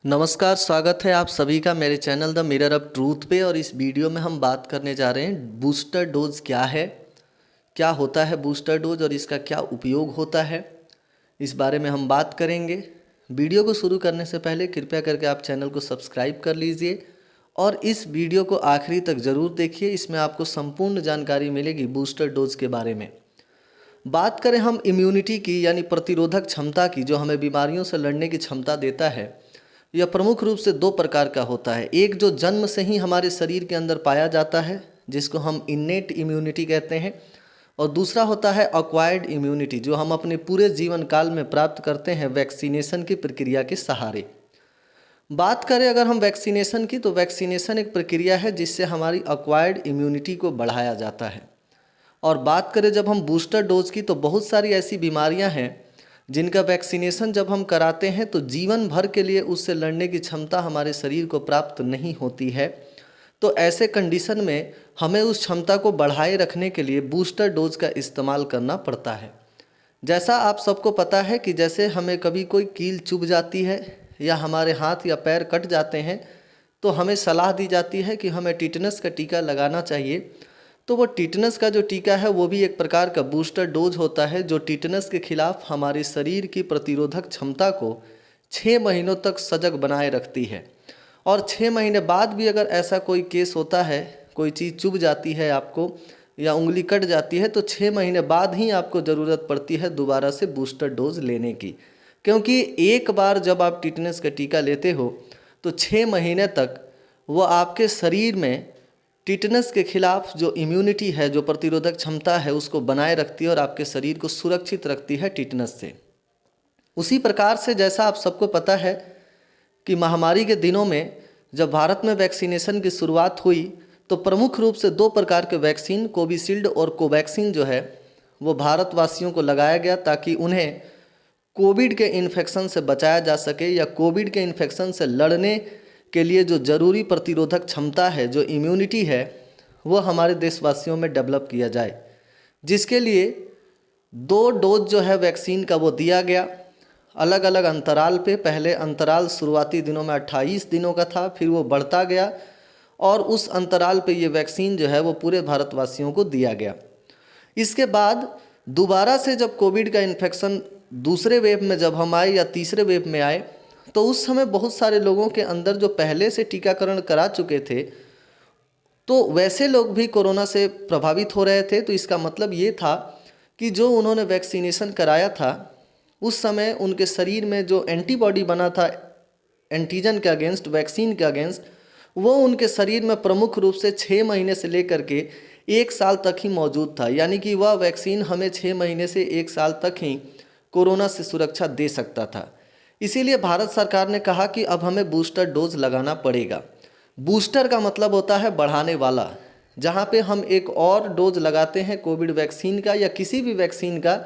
नमस्कार, स्वागत है आप सभी का मेरे channel the mirror of truth पे। और इस वीडियो में हम बात करने जा रहे हैं बूस्टर डोज क्या है, क्या होता है बूस्टर डोज और इसका क्या उपयोग होता है, इस बारे में हम बात करेंगे। वीडियो को शुरू करने से पहले कृपया करके आप चैनल को सब्सक्राइब कर लीजिए और इस वीडियो को आखिरी तक ज़रूर देखिए। इसमें आपको संपूर्ण जानकारी मिलेगी बूस्टर डोज के बारे में। बात करें हम इम्यूनिटी की, यानी प्रतिरोधक क्षमता की, जो हमें बीमारियों से लड़ने की क्षमता देता है, यह प्रमुख रूप से दो प्रकार का होता है। एक जो जन्म से ही हमारे शरीर के अंदर पाया जाता है, जिसको हम इन्नेट इम्यूनिटी कहते हैं, और दूसरा होता है एक्वायर्ड इम्यूनिटी, जो हम अपने पूरे जीवन काल में प्राप्त करते हैं वैक्सीनेशन की प्रक्रिया के सहारे। बात करें अगर हम वैक्सीनेशन की, तो वैक्सीनेशन एक प्रक्रिया है जिससे हमारी एक्वायर्ड इम्यूनिटी को बढ़ाया जाता है। और बात करें जब हम बूस्टर डोज की, तो बहुत सारी ऐसी बीमारियां हैं जिनका वैक्सीनेशन जब हम कराते हैं तो जीवन भर के लिए उससे लड़ने की क्षमता हमारे शरीर को प्राप्त नहीं होती है। तो ऐसे कंडीशन में हमें उस क्षमता को बढ़ाए रखने के लिए बूस्टर डोज का इस्तेमाल करना पड़ता है। जैसा आप सबको पता है कि जैसे हमें कभी कोई कील चुभ जाती है या हमारे हाथ या पैर कट जाते हैं, तो हमें सलाह दी जाती है कि हमें टिटनस का टीका लगाना चाहिए। तो वो टिटनस का जो टीका है वो भी एक प्रकार का बूस्टर डोज होता है, जो टिटनस के खिलाफ हमारे शरीर की प्रतिरोधक क्षमता को 6 महीनों तक सजग बनाए रखती है। और 6 महीने बाद भी अगर ऐसा कोई केस होता है, कोई चीज़ चुभ जाती है आपको या उंगली कट जाती है, तो 6 महीने बाद ही आपको ज़रूरत पड़ती है दोबारा से बूस्टर डोज लेने की। क्योंकि एक बार जब आप टिटनस का टीका लेते हो तो 6 महीने तक वो आपके शरीर में टिटनस के खिलाफ जो इम्यूनिटी है, जो प्रतिरोधक क्षमता है, उसको बनाए रखती है और आपके शरीर को सुरक्षित रखती है टिटनस से। उसी प्रकार से जैसा आप सबको पता है कि महामारी के दिनों में जब भारत में वैक्सीनेशन की शुरुआत हुई, तो प्रमुख रूप से 2 प्रकार के वैक्सीन, कोविशील्ड और कोवैक्सीन जो है वो भारतवासियों को लगाया गया, ताकि उन्हें कोविड के इन्फेक्शन से बचाया जा सके या कोविड के इन्फेक्शन से लड़ने के लिए जो ज़रूरी प्रतिरोधक क्षमता है, जो इम्यूनिटी है, वो हमारे देशवासियों में डेवलप किया जाए। जिसके लिए 2 डोज जो है वैक्सीन का वो दिया गया अलग अलग अंतराल पे। पहले अंतराल शुरुआती दिनों में 28 दिनों का था, फिर वो बढ़ता गया और उस अंतराल पे ये वैक्सीन जो है वो पूरे भारतवासियों को दिया गया। इसके बाद दोबारा से जब कोविड का इन्फेक्शन दूसरे वेव में जब हम आए या तीसरे वेव में आए, तो उस समय बहुत सारे लोगों के अंदर जो पहले से टीकाकरण करा चुके थे, तो वैसे लोग भी कोरोना से प्रभावित हो रहे थे। तो इसका मतलब ये था कि जो उन्होंने वैक्सीनेशन कराया था, उस समय उनके शरीर में जो एंटीबॉडी बना था एंटीजन के अगेंस्ट, वैक्सीन के अगेंस्ट, वो उनके शरीर में प्रमुख रूप से 6 महीने से लेकर के 1 साल तक ही मौजूद था। यानी कि वह वैक्सीन हमें 6 महीने से 1 साल तक ही कोरोना से सुरक्षा दे सकता था। इसीलिए भारत सरकार ने कहा कि अब हमें बूस्टर डोज लगाना पड़ेगा। बूस्टर का मतलब होता है बढ़ाने वाला, जहाँ पे हम एक और डोज लगाते हैं कोविड वैक्सीन का या किसी भी वैक्सीन का,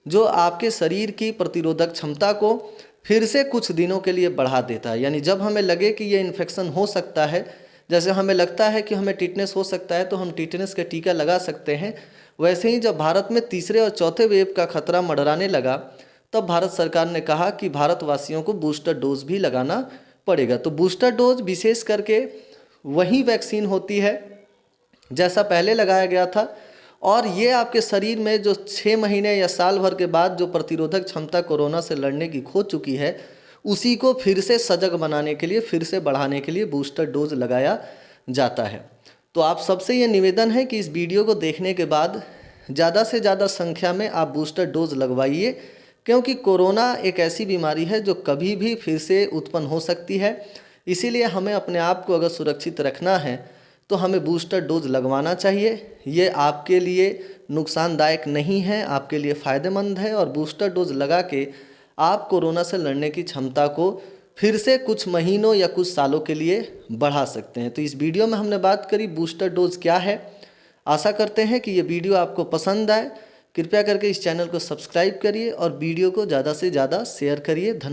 जो आपके शरीर की प्रतिरोधक क्षमता को फिर से कुछ दिनों के लिए बढ़ा देता है। यानी जब हमें लगे कि ये इन्फेक्शन हो सकता है, जैसे हमें लगता है कि हमें टिटनेस हो सकता है तो हम टिटनेस का टीका लगा सकते हैं, वैसे ही जब भारत में तीसरे और चौथे वेव का खतरा मंडराने लगा, तब भारत सरकार ने कहा कि भारतवासियों को बूस्टर डोज भी लगाना पड़ेगा। तो बूस्टर डोज विशेष करके वही वैक्सीन होती है जैसा पहले लगाया गया था, और ये आपके शरीर में जो 6 महीने या साल भर के बाद जो प्रतिरोधक क्षमता कोरोना से लड़ने की खो चुकी है, उसी को फिर से सजग बनाने के लिए, फिर से बढ़ाने के लिए बूस्टर डोज लगाया जाता है। तो आप सबसे ये निवेदन है कि इस वीडियो को देखने के बाद ज़्यादा से ज़्यादा संख्या में आप बूस्टर डोज लगवाइए, क्योंकि कोरोना एक ऐसी बीमारी है जो कभी भी फिर से उत्पन्न हो सकती है। इसीलिए हमें अपने आप को अगर सुरक्षित रखना है तो हमें बूस्टर डोज लगवाना चाहिए। ये आपके लिए नुकसानदायक नहीं है, आपके लिए फ़ायदेमंद है, और बूस्टर डोज लगा के आप कोरोना से लड़ने की क्षमता को फिर से कुछ महीनों या कुछ सालों के लिए बढ़ा सकते हैं। तो इस वीडियो में हमने बात करी बूस्टर डोज क्या है। आशा करते हैं कि ये वीडियो आपको पसंद आए। कृपया करके इस चैनल को सब्सक्राइब करिए और वीडियो को ज़्यादा से ज़्यादा शेयर करिए। धन्यवाद।